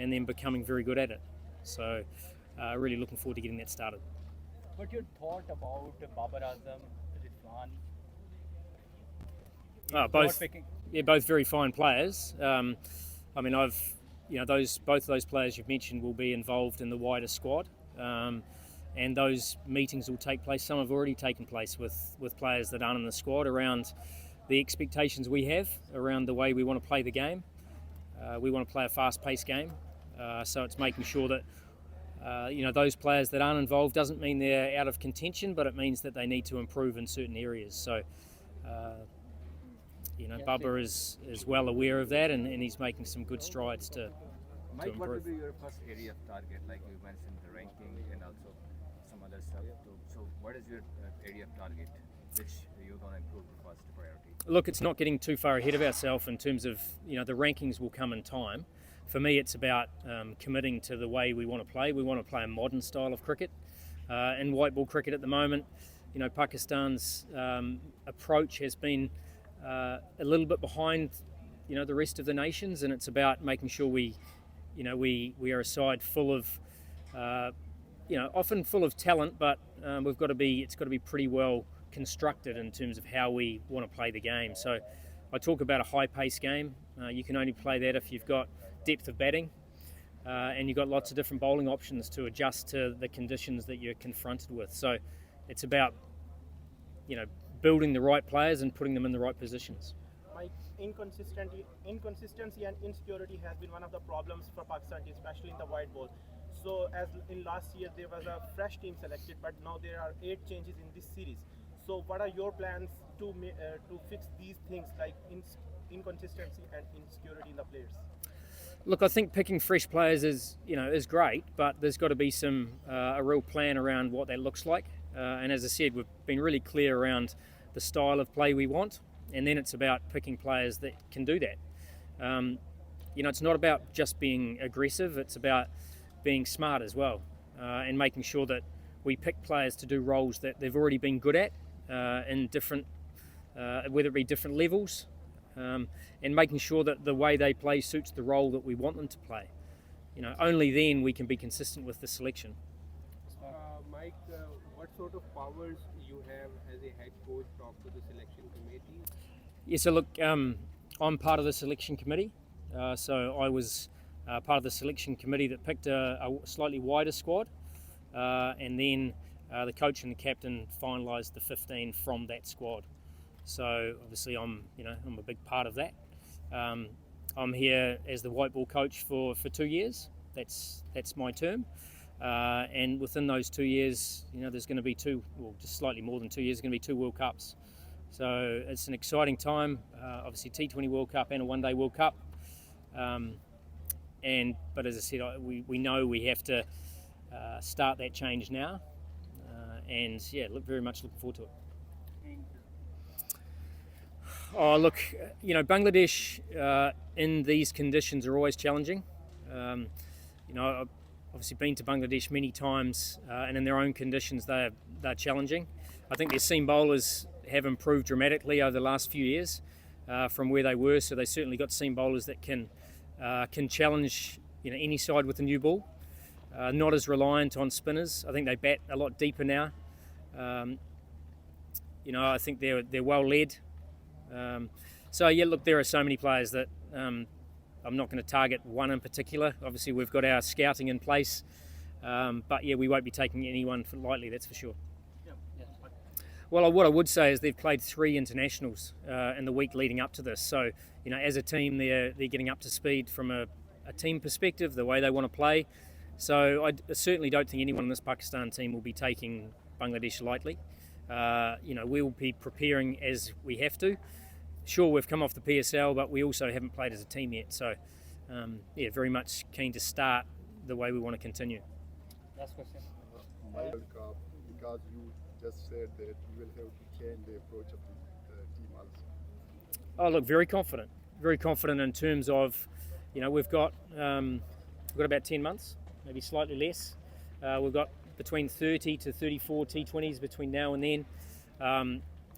and then becoming very good at it. So really looking forward to getting that started. What your thought about Babar Azam, Rizwan? Both very fine players. Both of those players you've mentioned will be involved in the wider squad, and those meetings will take place. Some have already taken place with players that aren't in the squad around the expectations we have around the way we want to play the game. We want to play a fast-paced game, so it's making sure that those players that aren't involved doesn't mean they're out of contention, but it means that they need to improve in certain areas. So. Babar is well aware of that, and he's making some good strides to Mike, improve. what will be your first area of target? Like you mentioned, the ranking and also some other stuff. So what is your area of target, which you're going to improve the first priority? Look, it's not getting too far ahead of ourselves in terms of, the rankings will come in time. For me, it's about committing to the way we want to play. We want to play a modern style of cricket. In white ball cricket at the moment, Pakistan's approach has been a little bit behind, the rest of the nations, and it's about making sure we are a side full of, often full of talent, but it's got to be pretty well constructed in terms of how we want to play the game. So I talk about a high-paced game. You can only play that if you've got depth of batting, and you've got lots of different bowling options to adjust to the conditions that you're confronted with. So it's about, building the right players and putting them in the right positions. Mike, inconsistency and insecurity has been one of the problems for Pakistan, especially in the white ball. So as in last year, there was a fresh team selected, but now there are 8 changes in this series. So what are your plans to fix these things like inconsistency and insecurity in the players? Look, I think picking fresh players is great, but there's got to be a real plan around what that looks like. And as I said, we've been really clear around the style of play we want, and then it's about picking players that can do that. It's not about just being aggressive, it's about being smart as well, and making sure that we pick players to do roles that they've already been good at in different, whether it be different levels, and making sure that the way they play suits the role that we want them to play. Only then we can be consistent with the selection. Mike, what sort of powers you have as a head coach talk to the selection committee? Yeah, so look, I'm part of the selection committee. So I was part of the selection committee that picked a slightly wider squad, and then the coach and the captain finalised the 15 from that squad. So obviously I'm a big part of that. I'm here as the white ball coach for 2 years. That's my term. And within those 2 years, there's going to be just slightly more than 2 years, there's going to be 2 World Cups. So it's an exciting time, obviously T20 World Cup and a one-day World Cup. But as I said, we know we have to start that change now. Very much looking forward to it. Oh, look, Bangladesh in these conditions are always challenging. I've obviously been to Bangladesh many times, and in their own conditions they're challenging. I think their seam bowlers have improved dramatically over the last few years from where they were, so they certainly got seam bowlers that can challenge any side with a new ball. Not as reliant on spinners. I think they bat a lot deeper now. I think they're well led. There are so many players that I'm not going to target one in particular. Obviously, we've got our scouting in place, but we won't be taking anyone lightly, that's for sure. Well, what I would say is they've played 3 internationals in the week leading up to this. So, as a team, they're getting up to speed from a team perspective, the way they want to play. So I certainly don't think anyone in this Pakistan team will be taking Bangladesh lightly. We'll be preparing as we have to. Sure, we've come off the PSL, but we also haven't played as a team yet. So, very much keen to start the way we want to continue. Last question. World Cup, because you just said that you will have to change the approach of the team also. Oh, look, very confident in terms of, we've got about 10 months, maybe slightly less. We've got between 30 to 34 T20s between now and then.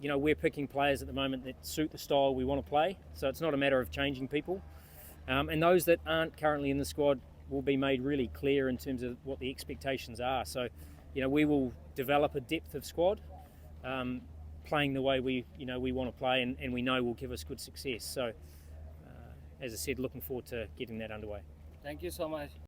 We're picking players at the moment that suit the style we want to play, so it's not a matter of changing people. And those that aren't currently in the squad, will be made really clear in terms of what the expectations are. So, we will develop a depth of squad, playing the way we want to play, and we know will give us good success. So, as I said, looking forward to getting that underway. Thank you so much.